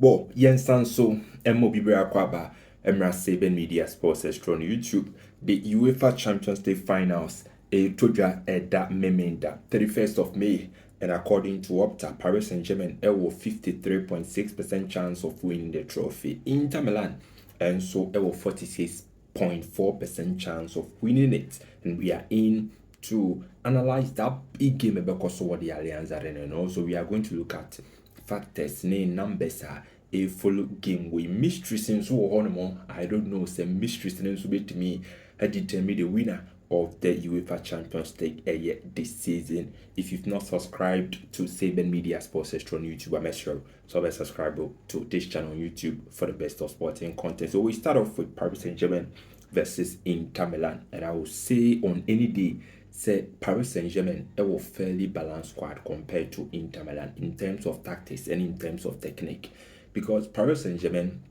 Well, yen so Emo Bibera Kwaba, Emra Saben Media Sports Extra on YouTube. The UEFA Champions League Finals, a Toja Eda Memenda, 31st of May, and according to Opta, Paris Saint-Germain have 53.6% chance of winning the trophy. Inter Milan, and so have 46.4% chance of winning it. And we are in to analyze that big game because of the Allianz Arena, and also we are going to look at factors, numbers are a full game with mysteries so on. I don't know, some mysteries so bet me determine the winner of the UEFA Champions League this season. If you've not subscribed to Saben Media Sports Extra on YouTube, I'm sure so subscribe to this channel on YouTube for the best of sporting content. So we start off with Paris Saint-Germain versus Inter Milan, and I will say on any day, say Paris Saint-Germain a fairly balanced squad compared to Inter Milan in terms of tactics and in terms of technique, because Paris Saint-Germain,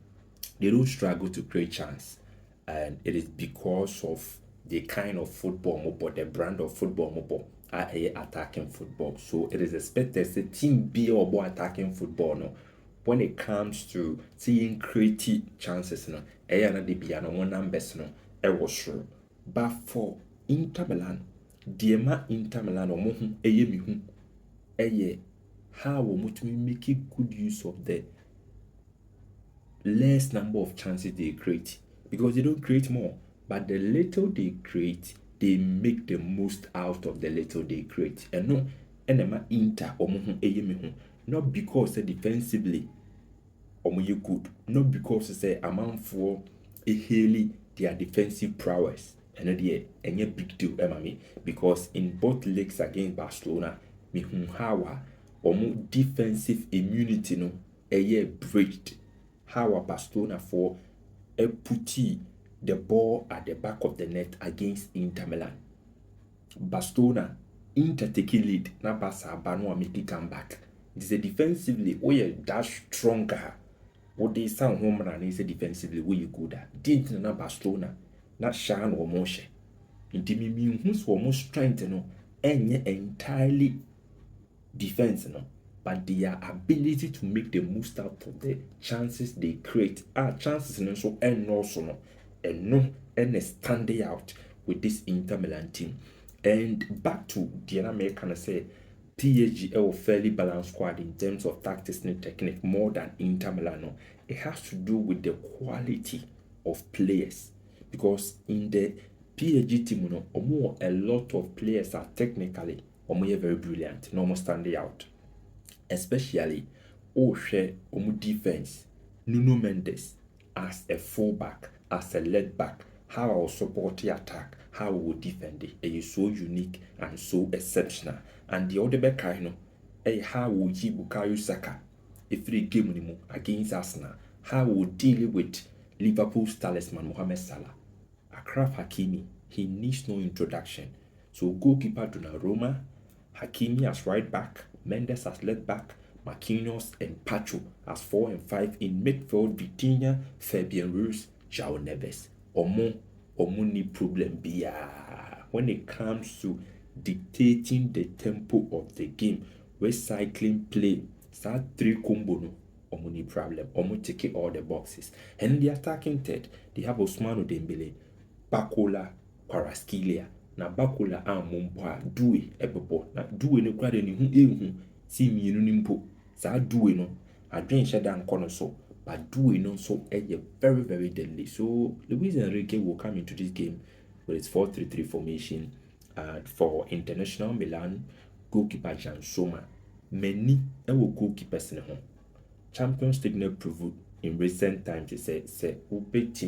they don't struggle to create chance, and it is because of the kind of football mobile, the brand of football mobile are attacking football. So it is expected the team be or attacking football no. When it comes to seeing creative chances no, na de bia no one numbers no was sure. But for Inter Milan, deɛ Inter Milan ɔmo ho ɛyɛ me hu ɛyɛ how ɔmo tumi make good use of the less number of chances they create, because they don't create more, but the little they create, they make the most out of the little they create. And no, enema Inter ɔmo ho ɛyɛ me hu, not because defensively ɔmo yɛ good, not because say amanfoɔ eheli their defensive prowess. And a big deal, because in both legs against Barcelona, me how defensive immunity no breached. How Barcelona for put the ball at the back of the net against Inter Milan. Barcelona Inter taking lead, na Barca Bano making comeback. It is a defensively we that stronger. What they sound home run is a defensively we good at. Didn't na Barcelona. Not shine or motion. Inti me who's for most strength no entirely defense no, but their ability to make the most out of the chances they create chances no so and also no and no and standing out with this Inter Milan team. And back to the American say PSG a fairly balanced squad in terms of tactics and technique more than Inter Milan. No. It has to do with the quality of players. Because in the PSG team, a lot of players are technically very brilliant, almost standing out. Especially, defense. Nuno Mendes as a fullback, as a left back, how I will support the attack, how we will defend it. It is so unique and so exceptional. And the other back, how will Bukayo Saka, if the game against Arsenal, how we will deal with Liverpool's talisman Mohamed Salah. Akraf Hakimi, he needs no introduction. So goalkeeper Donnarumma, Hakimi as right back, Mendes as left back, Marquinhos and Pacho as 4 and 5 in midfield, Vitinha, Fabian Ruiz, João Neves. Omo ni problem biya when it comes to dictating the tempo of the game, recycling play, start 3 combo no. Omo ni problem. Omo take all the boxes. And the attacking third, they have Ousmane Dembele, Bakola, Kvaratskhelia. Na Bakola mumpa Due ebebo. Na Due no kwade ni hu si mienu ni mpo. Sa Due no adwen sheda nkono so, but Due no so very very deadly. So Luis Enrique will come into this game with his 4-3-3 formation for International Milan goalkeeper Jan Soma. Many goalkeepers in home. Champions League no proved in recent times, they say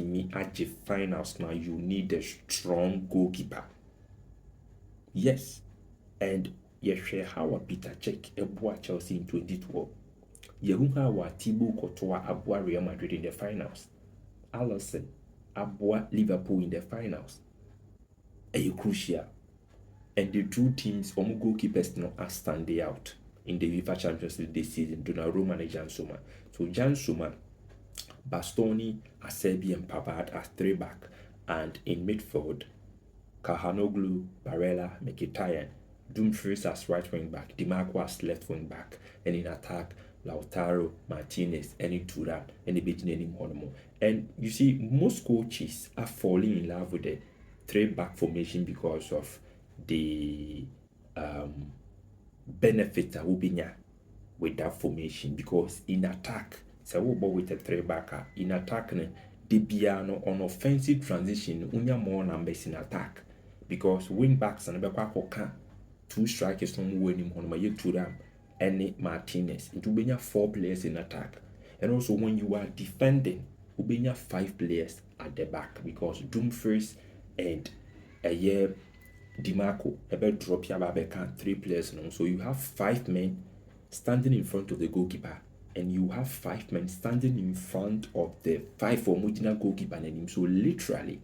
me at the finals now, you need a strong goalkeeper. Yes, and you share how Peter Cech aboa Chelsea in 2012. You how Thibaut Courtois aboa Real Madrid in the finals. Alisson aboa Liverpool in the finals. Crucial. And the two teams, goalkeepers now are standing out in the UEFA Champions League this season, Donnarumma and Jan Soma. So Jan Soma, Bastoni, Acerbi and Pavard as 3 back, and in midfield, Calhanoglu, Barella, Mkhitaryan, Dumfries as right wing back, Dimarco as left wing back, and in attack, Lautaro Martinez, any Thuram, any beginning him. And you see, most coaches are falling in love with the 3-back formation because of the benefit that will be with that formation. Because in attack, so we ball with a 3-backer. In attack, the Biano on offensive transition, unya more numbers in attack. Because wing backs and the 2 strikers from winning on my Thuram and Martinez. It will be 4 players in attack. And also when you are defending, will be 5 players at the back, because Dumfries and DiMarco drop your 3 players now. So you have 5 men standing in front of the goalkeeper, and you have 5 men standing in front of the 5 original goalkeeper. So literally,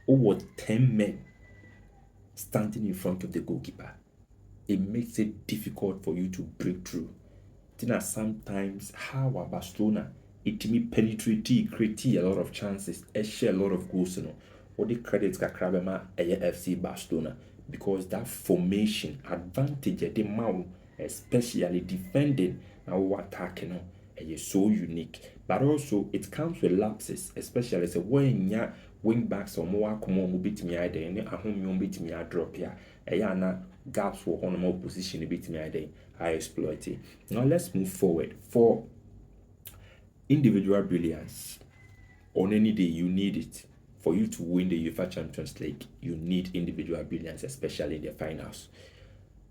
over 10 men standing in front of the goalkeeper. It makes it difficult for you to break through. Then sometimes how Barcelona it may penetrate, create a lot of chances, share a lot of goals. What the credits Kakrabema FC Barcelona, because that formation advantage at the mount, especially defending and attacking, is so unique. But also it comes with lapses, especially when you wing backs or more come on bit me either and a home bit me a drop here. Gaps for on more position a bit me either. I exploit it. Now let's move forward. For individual brilliance, on any day you need it. For you to win the UEFA Champions League, you need individual brilliance, especially in the finals.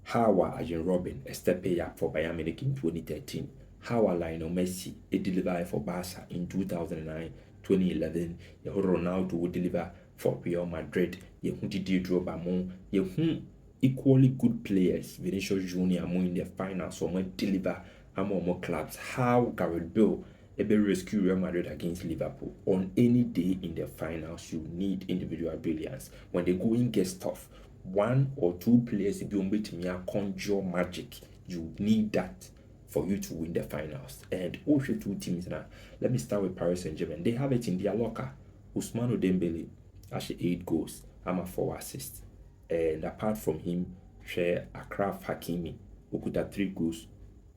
How are Arjen Robben a step up for Bayern Munich in 2013? How are Lionel Messi a deliver for Barca in 2009, 2011? Ronaldo will deliver for Real Madrid. Didier Drogba, equally good players. Vinicius Junior in the finals, so much deliver more clubs. How Gareth Bale rescue Real Madrid against Liverpool. On any day in the finals, you need individual brilliance. When the going gets tough, 1 or 2 players if you conjure magic, you need that for you to win the finals. And also 2 teams now. Let me start with Paris Saint-Germain. They have it in their locker. Ousmane Dembele actually 8 goals. I'm a 4 assists. And apart from him, Achraf Hakimi, who could have 3 goals.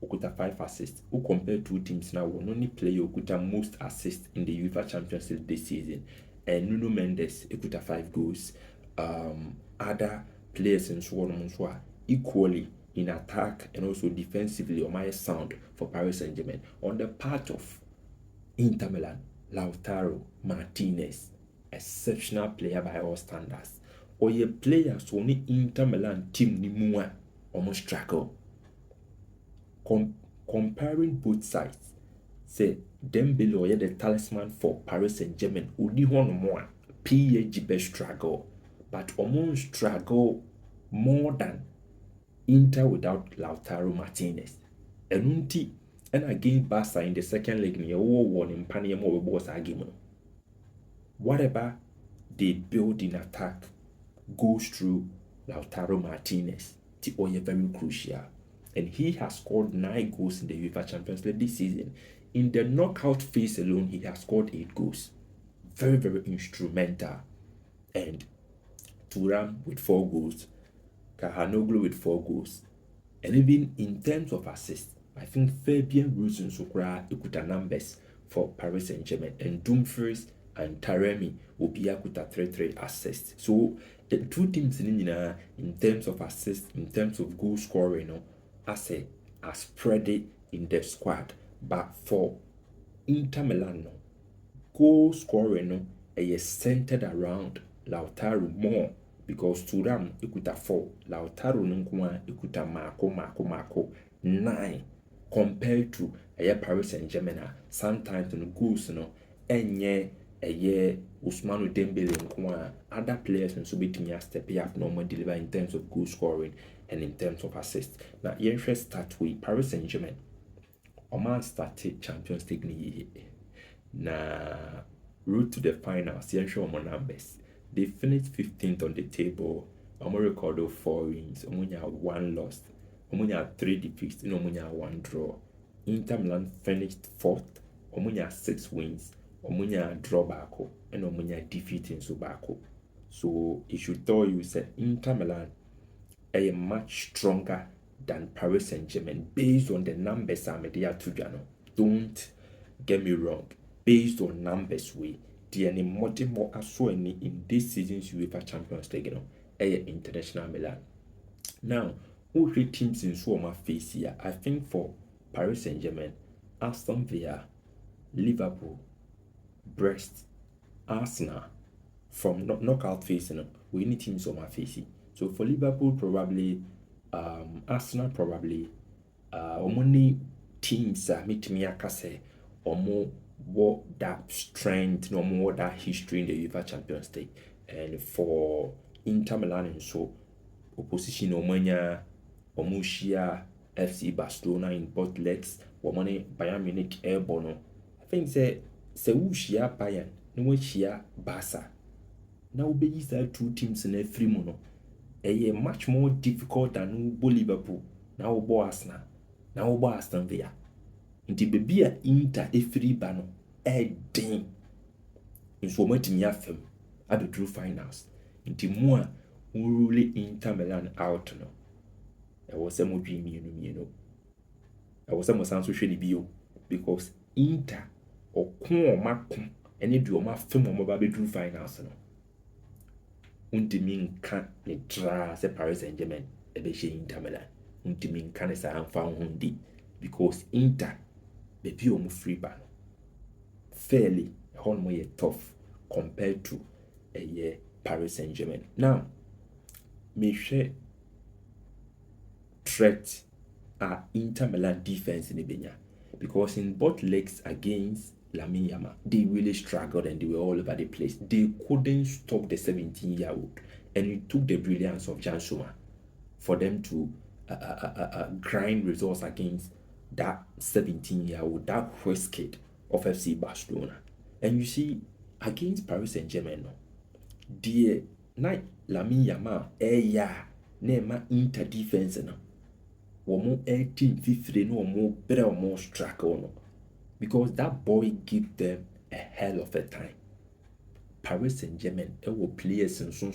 Okuta 5 assists. Who compare 2 teams now, one only player Okuta most assists in the UEFA Champions League this season. And Nuno Mendes Okuta 5 goals. Other players in Swan equally in attack and also defensively on my sound for Paris Saint-Germain. On the part of Inter Milan, Lautaro Martinez, exceptional player by all standards. Or your players only Inter Milan team ni mua almost struggle. Comparing both sides, say Dembele or the talisman for Paris Saint-Germain, only one more PSG best struggle, but almost struggle more than Inter without Lautaro Martinez. And against Barca in the second leg, near war in Panier more was argument. Whatever they build in attack goes through Lautaro Martinez. It's very crucial. And he has scored 9 goals in the UEFA Champions League this season. In the knockout phase alone, he has scored 8 goals. Very, very instrumental. And Thuram with 4 goals. Kahanoglu with 4 goals. And even in terms of assists, I think Fabian Ruiz and Sokra equal numbers for Paris Saint-Germain. And Dumfries and Taremi will be equal 3 assists. So the 2 teams in terms of assists, in terms of goal scoring, are spread it in the squad. But for Inter Milan, goal scoring is centered around Lautaro more, because Thuram equal 4, Lautaro nunkwa equal Marco 9, compared to Paris Saint-Germain. Sometimes the goals enye Ousmane Dembele nkwa, other players and so between step up normal deliver in terms of goal scoring and in terms of assists. Now, you start with Paris Saint-Germain. Oman started Champions League ni na route to the finals. You show my numbers. They finished 15th on the table. Omo recorded 4 wins. Omo 1 loss. Omo 3 defeats. And Omo 1 draw. Inter Milan finished 4th. Omo 6 wins. Omo draw back. And Omo defeat in so back. So it should tell you that Inter Milan a much stronger than Paris Saint-Germain based on the numbers I'm to. Don't get me wrong. Based on numbers, the any more aso any in this season's UEFA Champions League, International Milan. Now, who three teams in Swama face here? I think for Paris Saint-Germain, Aston Villa, Liverpool, Brest, Arsenal, from knockout phase, we need teams on my face. So for Liverpool, probably Arsenal, probably many teams meet me akase or more what that strength, no more that history in the UEFA Champions League. And for Inter Milan and so opposition Omania, Omushia, FC Barcelona in both legs, Womane Bayern Munich airborne. I think say Ushia Bayern, no Shia Barca. Now these are two teams in every mono. A much more difficult than Liverpool. Now Arsenal. Now Aston Villa. Nti baby a Inter efiri ba no den. Nso matimi afem abedru finals. Nti mu a rule Inter Milan out no. E wo se mo dwi mienu. E wo se mo sanso hwe ni bio because Inter okon makon ene du o ma fem o ba bedru finals no. Untimi nka ne dra se Paris Saint-Germain e be hye Inter Milan. Untimi nka ne sa amfa ho ndi because Inter baby omu free ban fairly more tough compared to a Paris Saint-Germain. Now, me share threat Inter Milan defense in Ibenya because in both legs against Lamine Yamal, they really struggled and they were all over the place. They couldn't stop the 17-year-old, and it took the brilliance of Jan Soma for them to grind results against that 17-year-old, that first kid of FC Barcelona. And you see, against Paris Saint-Germain, the night Lamine Yamal, nema Inter defense, womo 18-15, no more better or more struggle, because that boy give them a hell of a time. Paris Saint-Germain, will players and so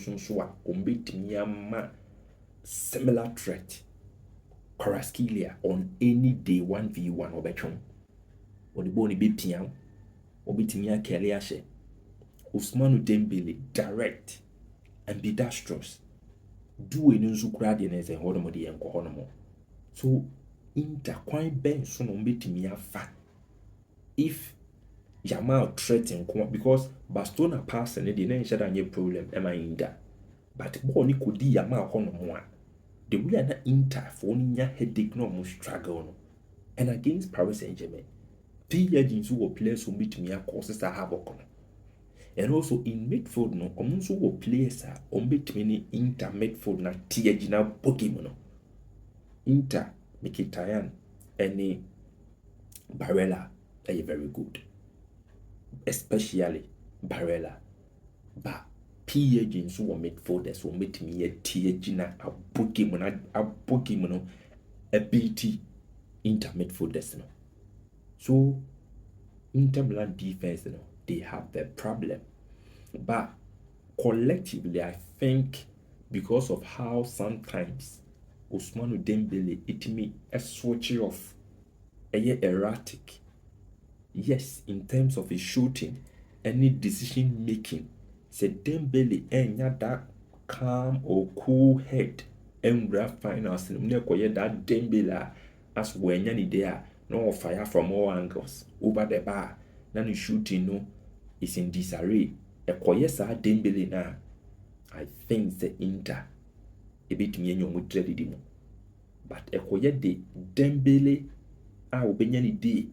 similar threat. Kvaratskhelia on any day 1v1 obetron. Odiboni be pian, obitimia Keliashe, Ousmane Dembele direct and be disastrous. Do a nuzukradiness and hodomodi and kohonomo. So Inter quite ben son obitimia fa. If Yamal threaten because Barcelona pass and they didn't share any problem, am I in that? But Bonnie could di Yamal honomo. The way an Inter for only headache no more struggle no. And against Paris Saint-Germain, PSG who players who meet me causes that have occurred. And also in midfield no, also who players are meet me Inter midfield na PSG na Pokemon no. Inter Mkhitaryan and Barella are very good, especially Barella, but PSG nso wɔ midfielders wɔ metimi yɛ TG na aboki mu no ability Inter midfielders no. So Inter Milan defense they have the problem, but collectively I think because of how sometimes Ousmane Dembele itimi a switch off erratic. Yes, in terms of his shooting, any decision making. Say Dembele that calm or cool head and grab finals and that Dembele as when you there no fire from all angles over the bar. Now the shooting no is in disarray. A koyesa Dembele na I think the Inter a bit me and you dreaded but a koye de Dembele obenyani day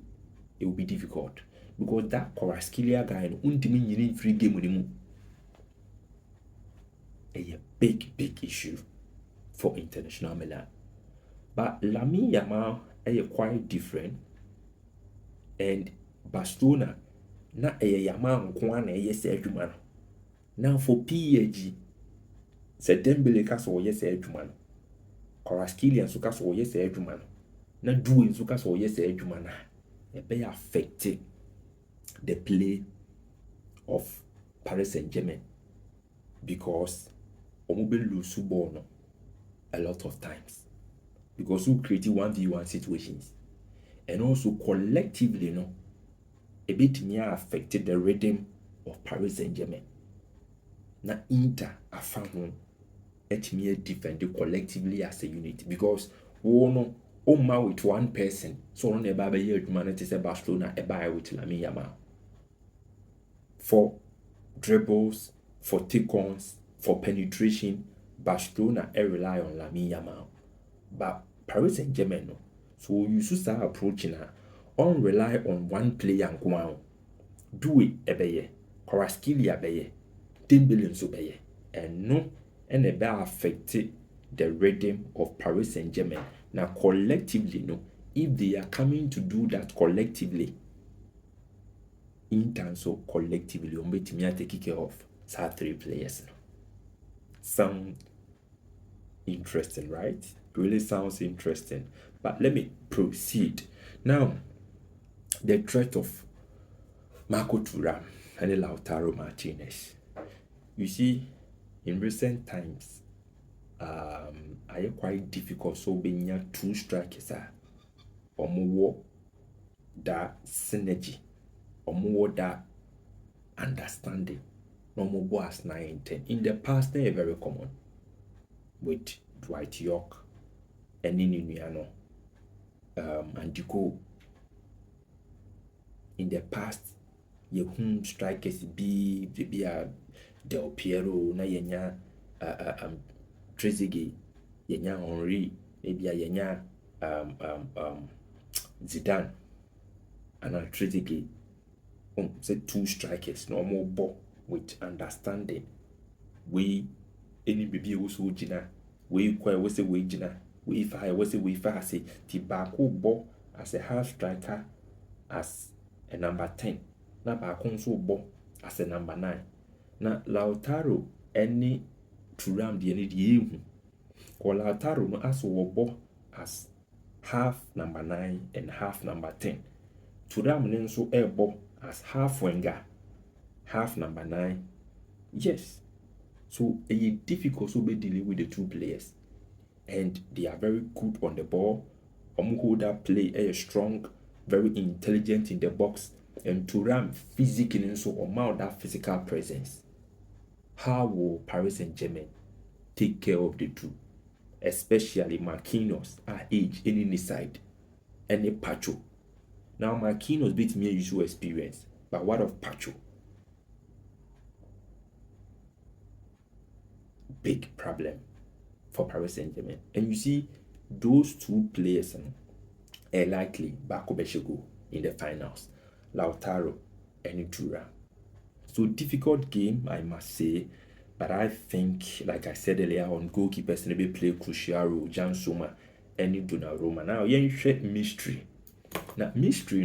it will be difficult because that Kvaratskhelia guy no untimi free game with him. A big issue for International Milan. But Lamine Yamal is quite different, and Barcelona na Yamal nkwana yes adwuma. Now for PSG, se Dembele ka so yes adwuma. Kvaratskhelia so ka so yes adwuma. Na doing so ka so yes adwuma na e be affected the play of Paris Saint-Germain because Omube lose ball no, a lot of times. because who create 1v1 situations. And also collectively, a bit more affected the rhythm of Paris Saint-Germain. Now Inter are found me defend collectively as a unit, because with one person, so on a baby humanity is a Barcelona a buy with Lamine Yamal. For dribbles, for take-ons, for penetration, Barcelona rely on Lamine Yamal. But Paris Saint-Germain, so you should start approaching her on rely on one player and go on. Do it ebeye, Kvaratskhelia ebeye, Dembele nso ebeye, and no, and ebe affected the rhythm of Paris Saint-Germain. Now collectively, if they are coming to do that collectively, in terms of collectively, we take care of 3 players. Sound interesting, right? Really sounds interesting. But let me proceed. Now, the threat of Marco Thuram and Lautaro Martinez. You see, in recent times, are quite difficult. So being 2 strikers or more that synergy, or more that understanding, no more as 9 10. In the past, they are very common with Dwight York and Niniano and Duco. In the past, you strikers be Del Piero, na yenya Trezeguet, yenya Henry, maybe yenya Zidane, and Trezeguet. Say 2 strikers, no more ball with understanding. We any baby also jina. We quite was a way jina. We if I was a way fast say Tibako ball as a half striker as a number 10. Na Bakon so ball as a number 9. Na Lautaro any Thuram the any or Lautaro no as ball as half number 9 and half number 10. Thuram then so air ball as half winger, half number 9. Yes. So it's difficult to be dealing with the 2 players. And they are very good on the ball. Hold that play strong, very intelligent in the box. And Thuram physically and so amount that physical presence. How will Paris Saint-Germain take care of the 2? Especially Marquinhos at age any side. Any Pacho. Now Marquinhos beat me usual experience. But what of Pacho? Big problem for Paris Saint-Germain. And you see, those 2 players are likely Bakobeshego in the finals. Lautaro and Thuram. So difficult game, I must say. But I think, like I said earlier, on goalkeepers maybe play crucial role. Jan Soma and Donnarumma. Now, you share mystery. Now, mystery,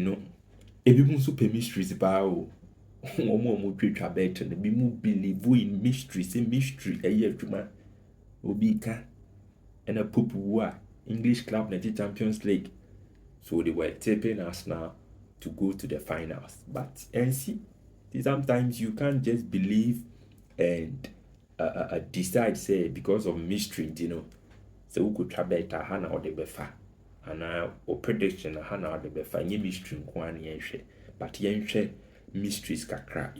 ebi mu nso pɛ mysteries paa o. Wɔn twitwa bet no bi mu believe in mystery, say mystery ɛyɛ adwuma. Obi ka ɛna Pope wu a English club na the Champions League. So they were taping us now to go to the finals. But and see, sometimes you can't just believe and decide say because of mystery, so we could try better hana or the befa. And or prediction hana or the befa nye mystery nkwani yenhwe. But yenhwe mysteries kakra.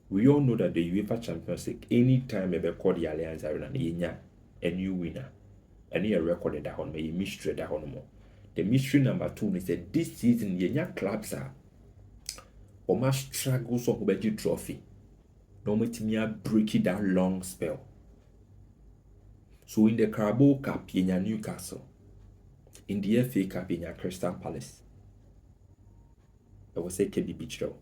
We all know that the UEFA Champions League, anytime ever call the Allianz Arena, yenya a new winner. And you recorded that on me mystery that on more. The mystery number 2 is that this season yenya clubs are or must struggle so who trophy. No matter break it that long spell. So in the Carabao Cup, yenya Newcastle. In the FA Cup, yenya Crystal Palace. I will say KB Beach though.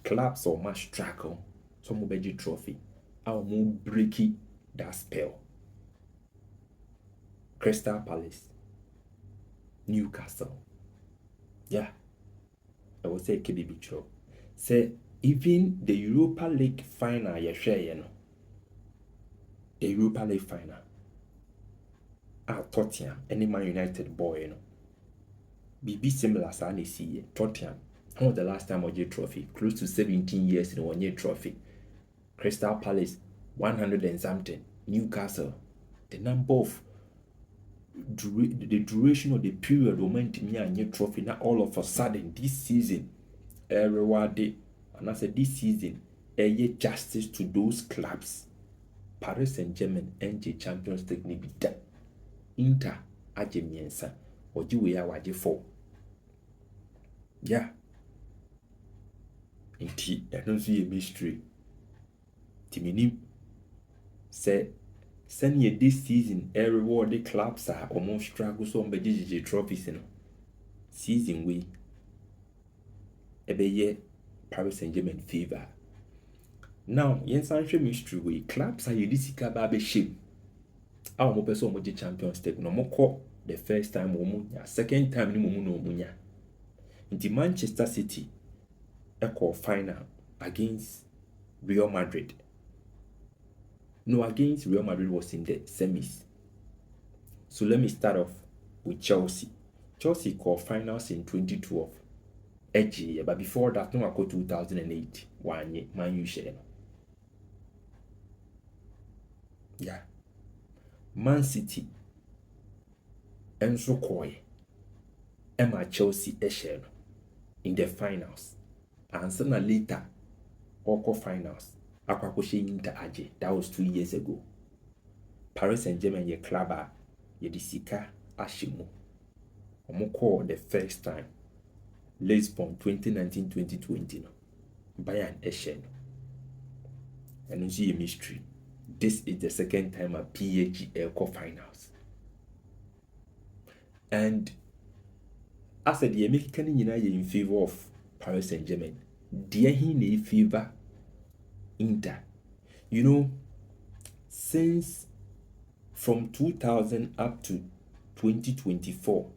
Clubs or must struggle some who trophy. I'll move break it that spell. Crystal Palace, Newcastle. Yeah, I would say KB Beach though. Say even the Europa League final, you share, the Europa League final. Tottenham, any Man United boy, BB similar as I see Tottenham. When was the last time I get trophy? Close to 17 years in 1 year trophy. Crystal Palace, 100 and something. Newcastle, the number of the duration of the period momentum and your trophy. Now all of a sudden this season, rewarded, and I said this season, justice to those clubs. Paris Saint-Germain NG Champions League ni bida. Inter aje miensa. Oji we ya waje 4. Yeah. Inti, I don't see a mystery. Timini say send ye this season reward the clubs are almost struggle so on trophies no. Season we ye Paris Saint-Germain favor. Now, yen sanhwe mystery we clubs are yedisika ba be shame. Our mo person mo Champions League no mo the first time mo second time ni mo no mo nya. Inti Manchester City final against Real Madrid. No, against Real Madrid was in the semis. So let me start off with Chelsea. Chelsea called finals in 2012. Edgy, but before that, no, I called 2008. Man U share. Yeah. Man City. Enzo Koye. Emma Chelsea share in the finals. And then later, Oko finals. Akwakoshe Inter aje. That was 2 years ago. Paris Saint-Germain ye club ye disika ashimo. Omoko the first time. Lisbon 2019-2020 no. Bayern Eshen. And you see a mystery. This is the second time at PSG Elco finals. And I said the American United in favor of Paris Saint-Germain. Dear he in favor Inter. You know, since from 2000 up to 2024,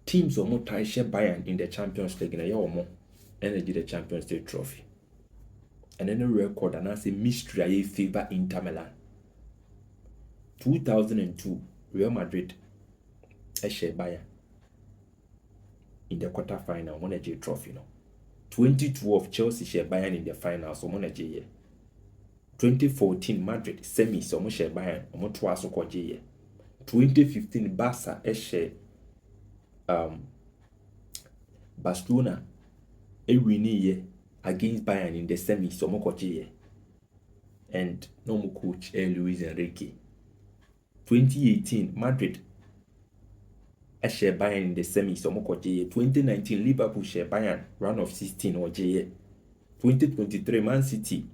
teams are more share Bayern in the Champions League and more energy the Champions League trophy. And then a record and I say mystery I favor Inter Milan. 2002 Real Madrid share Bayern in the quarterfinal won a trophy no. 2012 Chelsea share Bayern in the finals so won a year. 2014 Madrid semis so share Bayern omo to aso ko year. 2015 Barca share Barcelona win year against Bayern in the semis so mo year. And no more coach Luis Enrique. 2018 Madrid share Bayern in the semis so mo 2019 Liverpool share Bayern round of 16 or year. 2023 Man City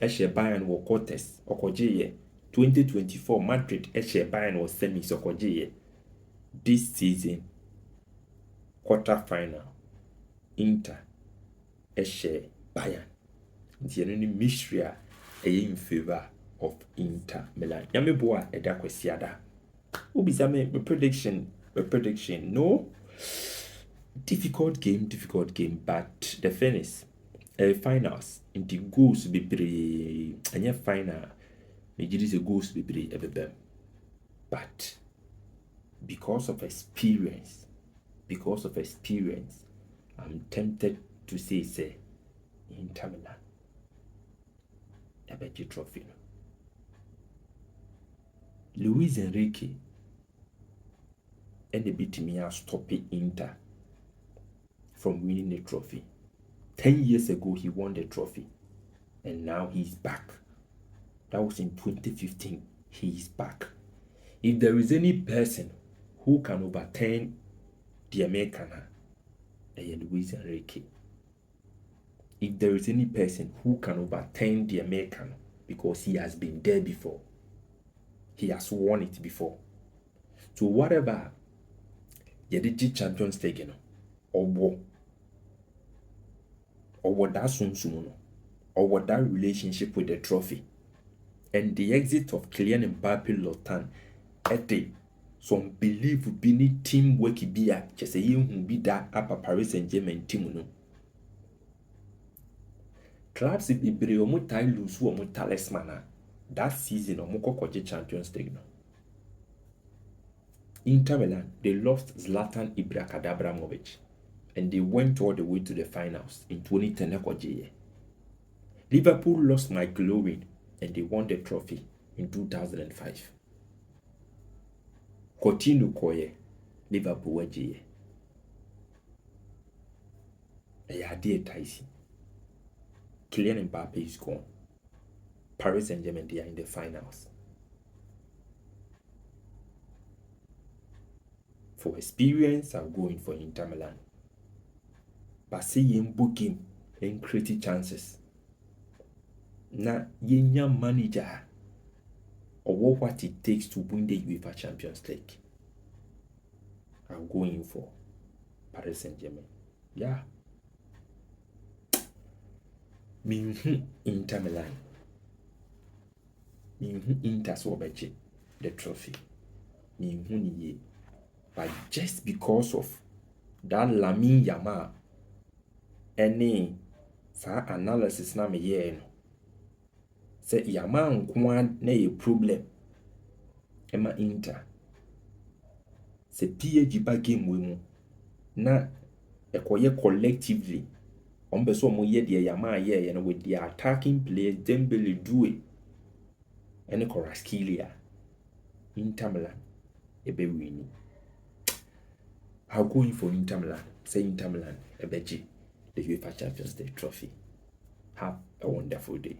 share Bayern or quarters or year. 2024 Madrid share Bayern or semis or year. This season quarter final Inter share Bayern. The only mystery in favor of Inter Milan. Yame boa eda kwesiada. Ubizame prediction. No, difficult game, but the fairness, finals in the goals be pretty, and final, maybe this goals be pretty everywhere. But because of experience, I'm tempted to say, Inter Milan, I bet you trophy. Luis Enrique. And the beat me are stopping Inter from winning the trophy. 10 years ago, he won the trophy. And now he's back. That was in 2015. He's back. If there is any person who can overturn the American, Luis Enrique. If there is any person who can overturn the American, because he has been there before. He has won it before. So whatever Yediji Champions League or what that sumsumo or what that relationship with the trophy and the exit of Kylian Mbappe Lotan ete some believe would be teamwork be a just a who be that upper Paris Saint-Germain team no clubs if be omo tie lose who omo talisman that season omo kokoje Champions League no. Inter Milan, they lost Zlatan Ibrahimovic and they went all the way to the finals in 2010. Liverpool lost Michael Owen and they won the trophy in 2005. Coutinho kɔyɛ Liverpool agyeɛ. Ɛyɛ adeɛ taisi. Kylian Mbappe is gone. Paris Saint-Germain, they are in the finals. For experience, I'm going for Inter Milan. But say yen booking and create chances. Na yenya manager or what it takes to win the UEFA Champions League. I'm going for Paris Saint-Germain. Yeah. Inter Milan. Inter so beche the trophy. Ye. But just because of that Lamine Yamal, any sa analysis na me ye no. Say Yamal nko na ye problem. Ema Inter. Se PSG ba game we mu na ekoye collectively. Ombeso mo ye de Yamal ye no with the attacking players Dembele Doué and Kvaratskhelia. Inter Milan ebe winning. I'm going for Inter Milan. Say Inter Milan ebeji the UEFA Champions League trophy. Have a wonderful day.